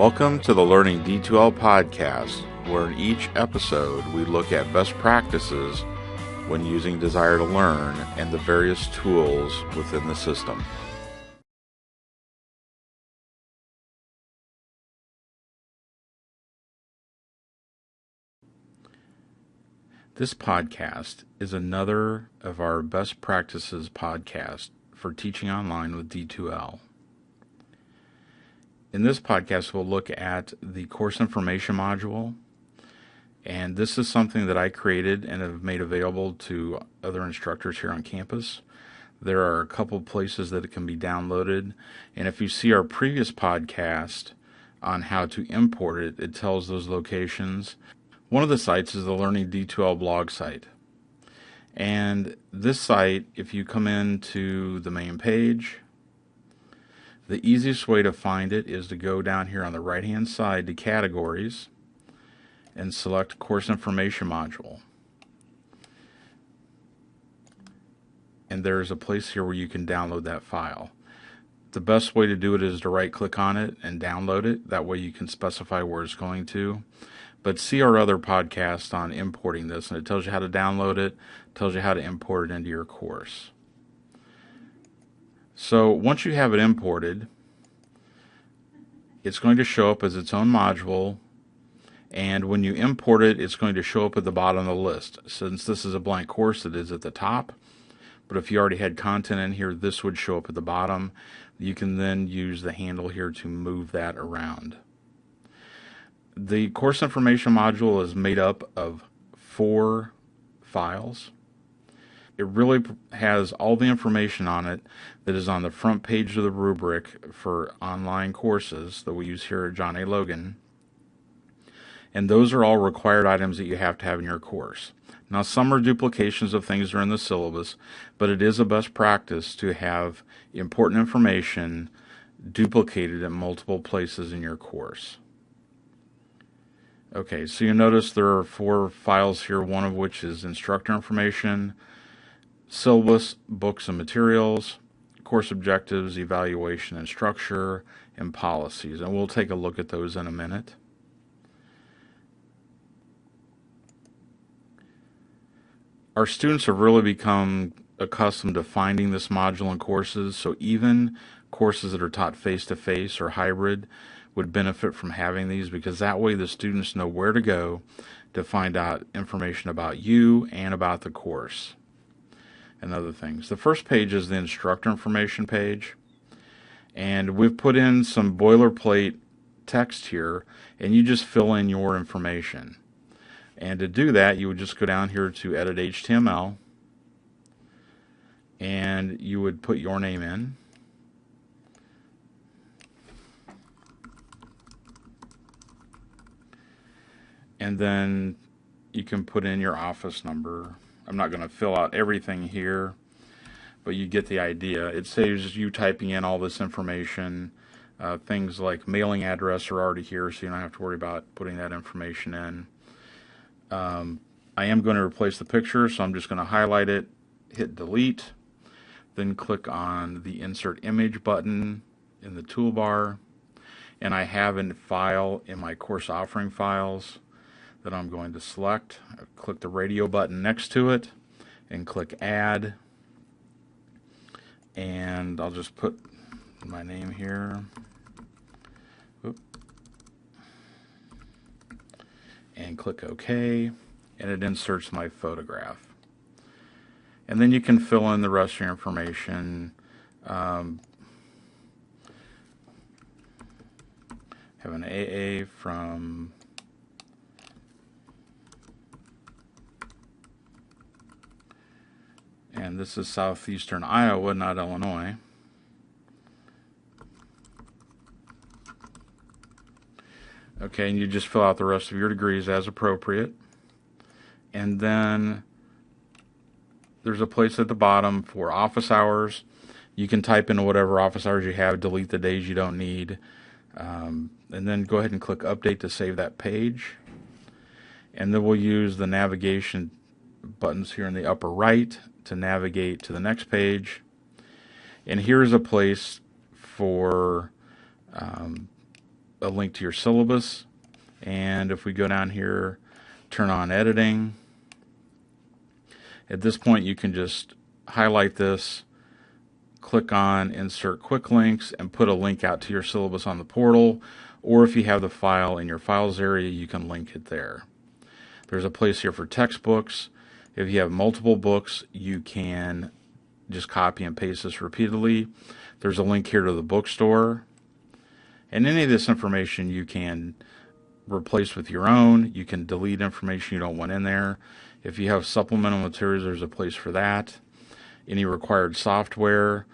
Welcome to the Learning D2L podcast, where in each episode we look at best practices when using Desire to Learn and the various tools within the system. This podcast is another of our best practices podcast for teaching online with D2L. In this podcast, we'll look at the course information module, and this is something that I created and have made available to other instructors here on campus. There are a couple places that it can be downloaded, and if you see our previous podcast on how to import it, it tells those locations. One of the sites is the Learning D2L blog site. And this site, if you come into the main page, the easiest way to find it is to go down here on the right-hand side to Categories and select Course Information Module. And there's a place here where you can download that file. The best way to do it is to right-click on it and download it. That way you can specify where it's going to. But see our other podcast on importing this, and it tells you how to download it, tells you how to import it into your course. So once you have it imported, it's going to show up as its own module, and when you import it, it's going to show up at the bottom of the list. Since this is a blank course, it is at the top, but if you already had content in here, this would show up at the bottom. You can then use the handle here to move that around. The course information module is made up of 4 files. It really has all the information on it that is on the front page of the rubric for online courses that we use here at John A. Logan. And those are all required items that you have to have in your course. Now, some are duplications of things that are in the syllabus, but it is a best practice to have important information duplicated in multiple places in your course. Okay, so you notice there are 4 files here, one of which is Instructor Information, Syllabus, Books and Materials, Course Objectives, Evaluation and Structure, and Policies. And we'll take a look at those in a minute. Our students have really become accustomed to finding this module in courses, so even courses that are taught face-to-face or hybrid would benefit from having these, because that way the students know where to go to find out information about you and about the course and other things. The first page is the Instructor Information page, and we've put in some boilerplate text here, and you just fill in your information. And to do that, you would just go down here to Edit HTML, and you would put your name in. And then you can put in your office number. I'm not going to fill out everything here, but you get the idea. It saves you typing in all this information. Things like mailing address are already here, so you don't have to worry about putting that information in. I am going to replace the picture, so I'm just going to highlight it, hit delete, then click on the Insert Image button in the toolbar, and I have a file in my course offering files that I'm going to select. Click the radio button next to it and click Add, and I'll just put my name here. And click OK, and it inserts my photograph. And then you can fill in the rest of your information. Have an AA from and this is southeastern Iowa, not Illinois. Okay, and you just fill out the rest of your degrees as appropriate. And then there's a place at the bottom for office hours. You can type in whatever office hours you have, delete the days you don't need. And then go ahead and click Update to save that page. And then we'll use the navigation buttons here in the upper right to navigate to the next page. And here's a place for a link to your syllabus. And if we go down here, turn on editing, at this point you can just highlight this, click on insert quick links, and put a link out to your syllabus on the portal, or if you have the file in your files area, you can link it there. There's a place here for textbooks. If you have multiple books, you can just copy and paste this repeatedly. There's a link here to the bookstore, and any of this information you can replace with your own. You can delete information you don't want in there. If you have supplemental materials, there's a place for that. Any required software,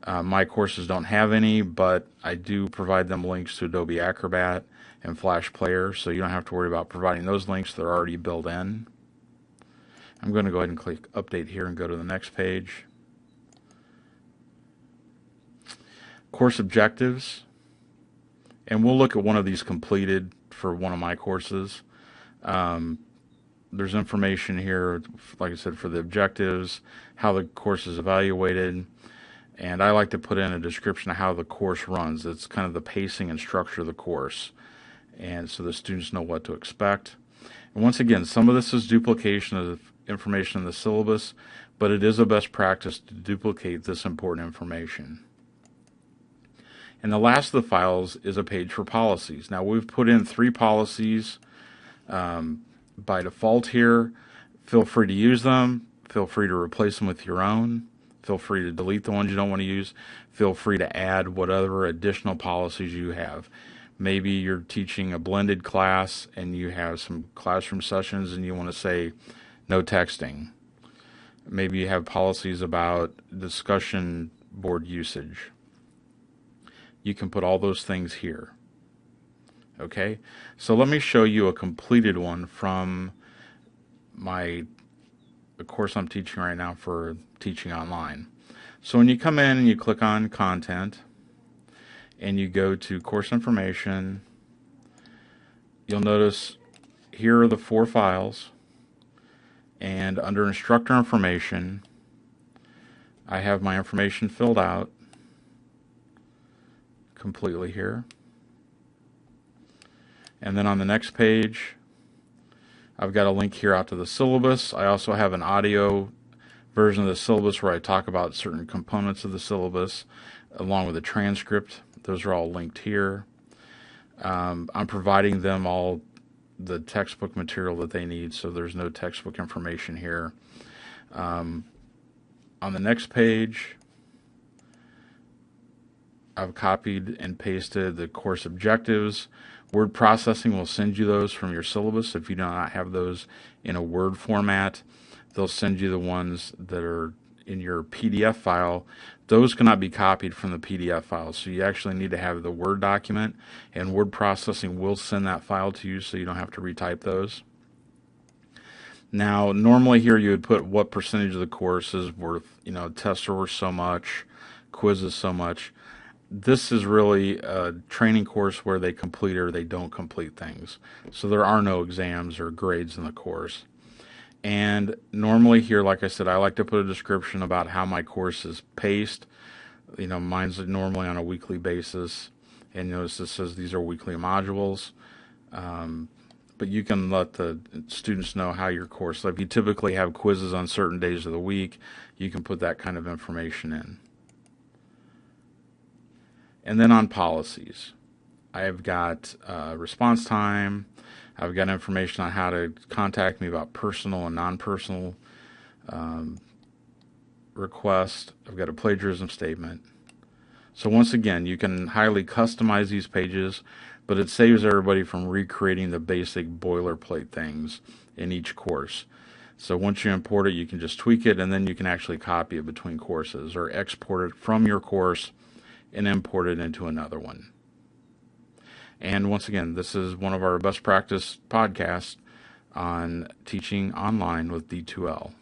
my courses don't have any, but I do provide them links to Adobe Acrobat and Flash Player, so you don't have to worry about providing those links. They're already built in. I'm going to go ahead and click Update here and go to the next page. Course objectives, and we'll look at one of these completed for one of my courses. There's information here, like I said, for the objectives, how the course is evaluated, and I like to put in a description of how the course runs. It's kind of the pacing and structure of the course, and so the students know what to expect. And once again, some of this is duplication of information in the syllabus, but it is a best practice to duplicate this important information. And the last of the files is a page for policies. Now we've put in 3 policies by default here. Feel free to use them. Feel free to replace them with your own. Feel free to delete the ones you don't want to use. Feel free to add whatever additional policies you have. Maybe you're teaching a blended class and you have some classroom sessions and you want to say no texting. Maybe you have policies about discussion board usage. You can put all those things here. Okay, so let me show you a completed one from the course I'm teaching right now for teaching online. So when you come in and you click on content and you go to course information, you'll notice here are the 4 files, and under instructor information I have my information filled out completely here. And then on the next page I've got a link here out to the syllabus. I also have an audio version of the syllabus where I talk about certain components of the syllabus along with a transcript. Those are all linked here. I'm providing them all the textbook material that they need, so there's no textbook information here. On the next page I've copied and pasted the course objectives. Word processing will send you those from your syllabus. If you do not have those in a Word format, they'll send you the ones that are in your PDF file. Those cannot be copied from the PDF file, so you actually need to have the Word document, and word processing will send that file to you so you don't have to retype those. Now, normally here you would put what percentage of the course is worth, tests are worth so much, quizzes so much. This is really a training course where they complete or they don't complete things. So there are no exams or grades in the course. And normally here, like I said, I like to put a description about how my course is paced. Mine's normally on a weekly basis. And notice this says these are weekly modules. But you can let the students know how your course, if you typically have quizzes on certain days of the week, you can put that kind of information in. And then on policies, I've got response time. I've got information on how to contact me about personal and non-personal requests. I've got a plagiarism statement. So once again, you can highly customize these pages, but it saves everybody from recreating the basic boilerplate things in each course. So once you import it, you can just tweak it, and then you can actually copy it between courses or export it from your course and import it into another one. And once again, this is one of our best practice podcasts on teaching online with D2L.